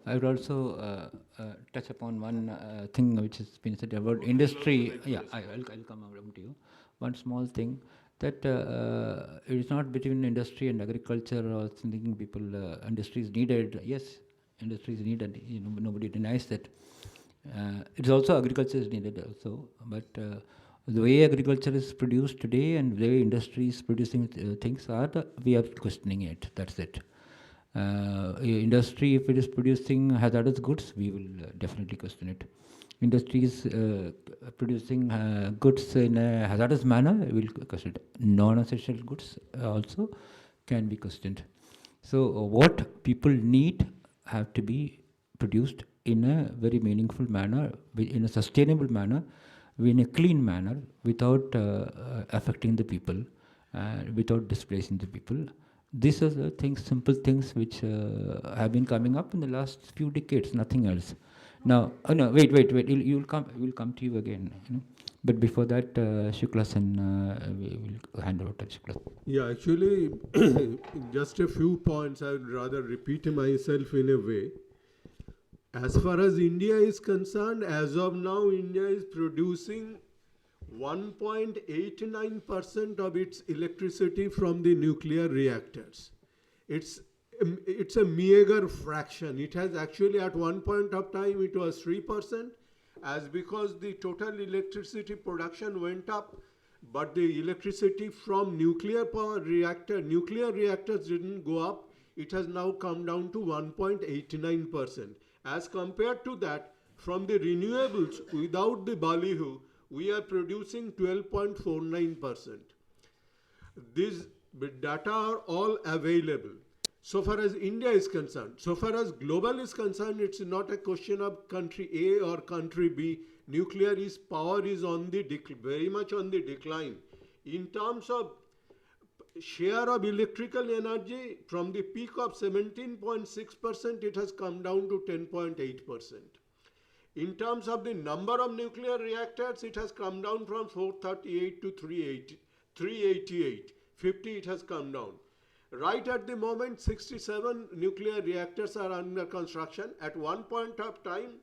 I would also touch upon one thing which has been said about industry. Yeah, I'll come around to you. One small thing that it is not between industry and agriculture or something. People, industry is needed. Yes, industry is needed. Nobody denies that. It's also agriculture is needed also, but the way agriculture is produced today and the way industry is producing things we are questioning it. That's it. Industry, if it is producing hazardous goods, we will definitely question it. Industry is producing goods in a hazardous manner, we will question it. Non-essential goods also can be questioned. So what people need have to be produced in a very meaningful manner, in a sustainable manner, in a clean manner, without affecting the people, without displacing the people. These are the things, simple things which have been coming up in the last few decades, nothing else. Now, no, wait. We'll come to you again. But before that, Shukla-san, we will hand over to Shukla. Yeah, actually, just a few points. I would rather repeat myself in a way. As far as India is concerned, as of now, India is producing 1.89% of its electricity from the nuclear reactors. It's a meager fraction. It has actually, at one point of time, it was 3%, as because the total electricity production went up, but the electricity from nuclear reactors didn't go up. It has now come down to 1.89%. As compared to that, from the renewables, without the ballyhoo, we are producing 12.49%. These data are all available. So far as India is concerned, so far as global is concerned, it's not a question of country A or country B. Nuclear power is on the very much on the decline. In terms of share of electrical energy, from the peak of 17.6%, it has come down to 10.8%. In terms of the number of nuclear reactors, it has come down from 438 to 388. 50 it has come down. Right at the moment, 67 nuclear reactors are under construction. At one point of time,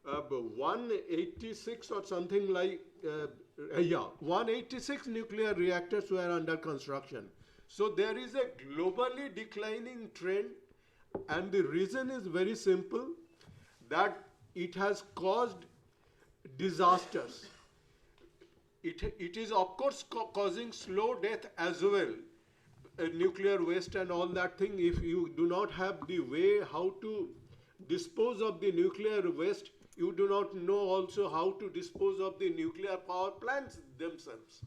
186 or something like, 186 nuclear reactors were under construction. So there is a globally declining trend, and the reason is very simple, that it has caused disasters. It is of course causing slow death as well. Nuclear waste and all that thing, if you do not have the way how to dispose of the nuclear waste, you do not know also how to dispose of the nuclear power plants themselves.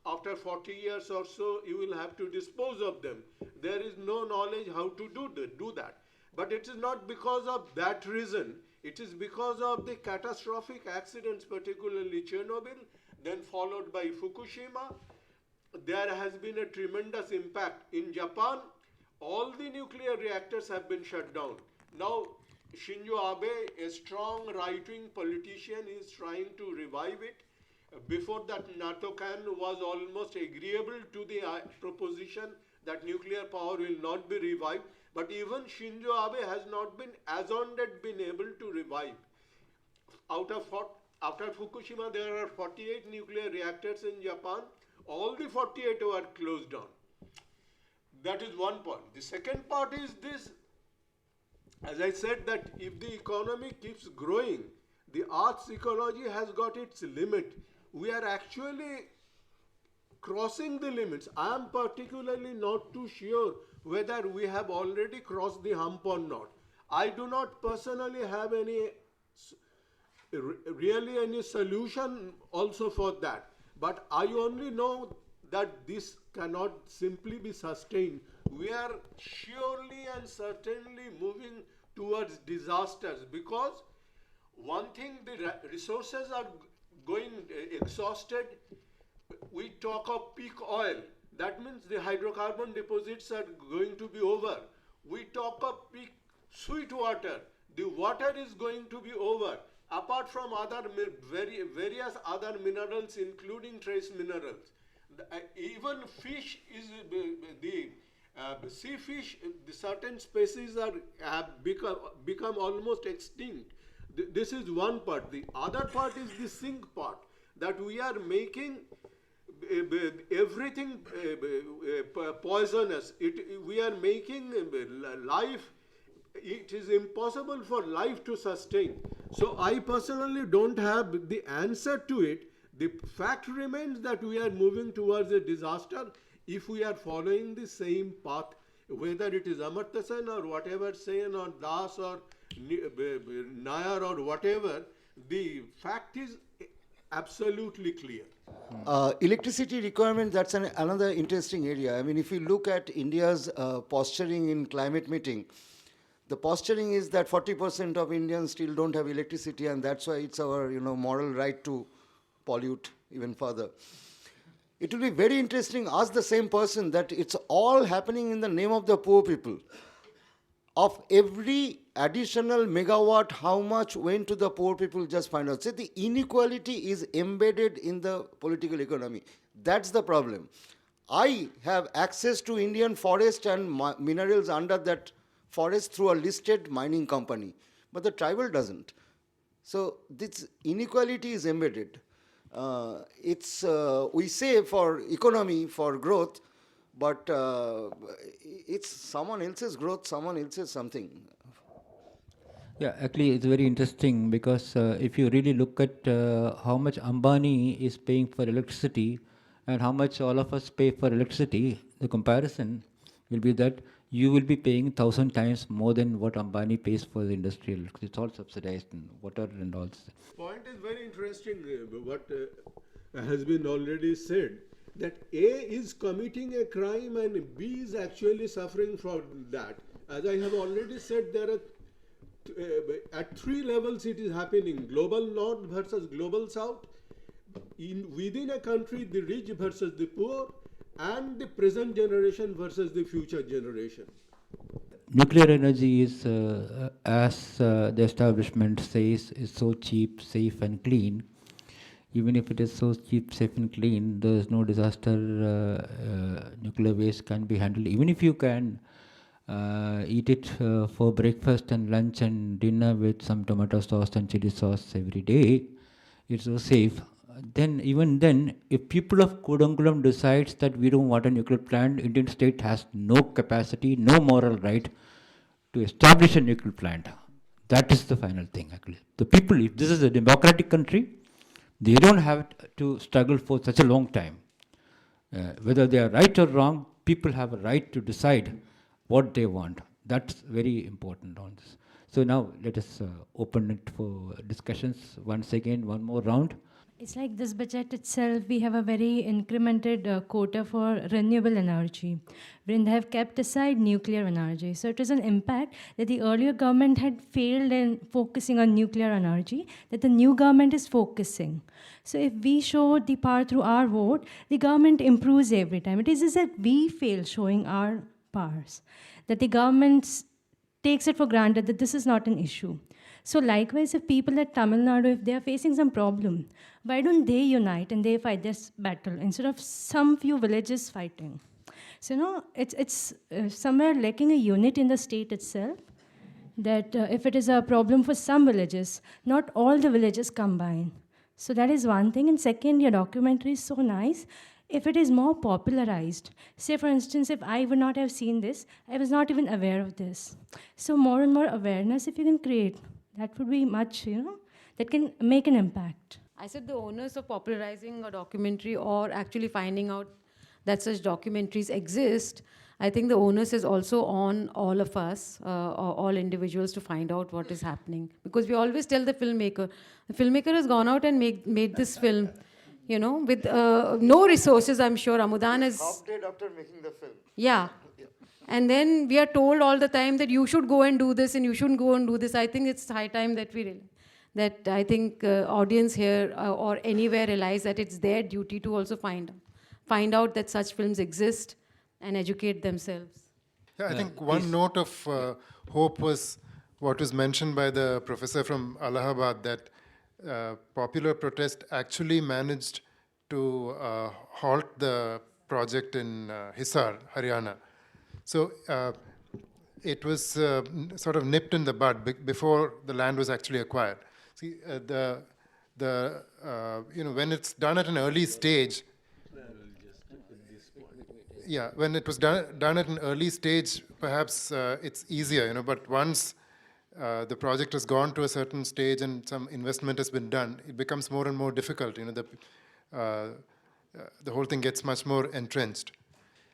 After 40 years or so, you will have to dispose of them. There is no knowledge how to do that. But it is not because of that reason. It is because of the catastrophic accidents, particularly Chernobyl, then followed by Fukushima. There has been a tremendous impact. In Japan, all the nuclear reactors have been shut down. Now, Shinzo Abe, a strong right-wing politician, is trying to revive it. Before that, Natokan was almost agreeable to the proposition that nuclear power will not be revived. But even Shinzo Abe has not been, as on yet, been able to revive. After Fukushima, there are 48 nuclear reactors in Japan. All the 48 were closed down. That is one point. The second part is this. As I said, that if the economy keeps growing, the Earth's ecology has got its limit. We are actually crossing the limits. I am particularly not too sure whether we have already crossed the hump or not. I do not personally have any solution also for that. But I only know that this cannot simply be sustained. We are surely and certainly moving towards disasters, because one thing, the resources are going exhausted. We talk of peak oil. That means the hydrocarbon deposits are going to be over. We talk of peak sweet water. The water is going to be over. Apart from other various other minerals, including trace minerals. Even fish is sea fish, the certain species have become almost extinct. This is one part. The other part is the sink part, that we are making everything poisonous. We are making life, it is impossible for life to sustain. So I personally don't have the answer to it. The fact remains that we are moving towards a disaster if we are following the same path, whether it is Amartya Sen or whatever Sen or Das or Nair or whatever. The fact is absolutely clear. Electricity requirement, that's another interesting area. I mean, if you look at India's posturing in climate meeting, the posturing is that 40% of Indians still don't have electricity, and that's why it's our moral right to pollute even further. It will be very interesting, ask the same person that it's all happening in the name of the poor people. Of every additional megawatt, how much went to the poor people, just find out. See, the inequality is embedded in the political economy. That's the problem. I have access to Indian forest and minerals under that forest through a listed mining company, but the tribal doesn't. So this inequality is embedded. We say for economy, for growth, but it's someone else's growth, someone else's something. Yeah, actually, it's very interesting because if you really look at how much Ambani is paying for electricity and how much all of us pay for electricity, the comparison will be that you will be paying 1,000 times more than what Ambani pays for the industrial. It's all subsidized and water and all. Point is very interesting. What has been already said, that A is committing a crime and B is actually suffering from that. As I have already said, there are at three levels it is happening: global north versus global south, within a country the rich versus the poor, and the present generation versus the future generation. Nuclear energy is, as the establishment says, is so cheap, safe and clean. Even if it is so cheap, safe and clean, there is no disaster. Nuclear waste can be handled. Even if you can eat it for breakfast and lunch and dinner with some tomato sauce and chili sauce every day, it's so safe. Then, even then, if people of Kudankulam decides that we don't want a nuclear plant, Indian state has no capacity, no moral right to establish a nuclear plant. That is the final thing, actually. The people, if this is a democratic country, they don't have to struggle for such a long time. Whether they are right or wrong, people have a right to decide what they want. That's very important on this. So now let us open it for discussions. Once again, one more round. It's like this budget itself, we have a very incremented quota for renewable energy, when they have kept aside nuclear energy. So it is an impact that the earlier government had failed in focusing on nuclear energy, that the new government is focusing. So if we show the power through our vote, the government improves every time. It is just that we fail showing our powers, that the government takes it for granted that this is not an issue. So likewise, if people at Tamil Nadu, if they are facing some problem, why don't they unite and they fight this battle instead of some few villages fighting? So, it's somewhere lacking a unit in the state itself, that if it is a problem for some villages, not all the villages combine. So that is one thing. And second, your documentary is so nice. If it is more popularized, say for instance, if I would not have seen this, I was not even aware of this. So more and more awareness, if you can create, that would be much, that can make an impact. I said the onus of popularizing a documentary or actually finding out that such documentaries exist, I think the onus is also on all of us, all individuals, to find out what is happening. Because we always tell the filmmaker has gone out and made this film, with no resources, I'm sure. Amudan is... Half dead after making the film. Yeah. And then we are told all the time that you should go and do this and you shouldn't go and do this. I think it's high time that I think audience here or anywhere realize that it's their duty to also find out that such films exist and educate themselves. Yeah, I think one note of hope was what was mentioned by the professor from Allahabad, that popular protest actually managed to halt the project in Hisar, Haryana. So it was sort of nipped in the bud before the land was actually acquired. See, when it's done at an early stage, yeah, when it was done at an early stage, perhaps it's easier, but once the project has gone to a certain stage and some investment has been done, it becomes more and more difficult. The whole thing gets much more entrenched.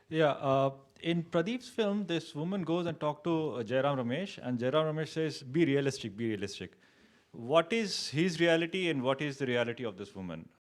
Yeah, in Pradip's film, this woman goes and talks to Jairam Ramesh, and Jairam Ramesh says, be realistic, be realistic. What is his reality and what is the reality of this woman?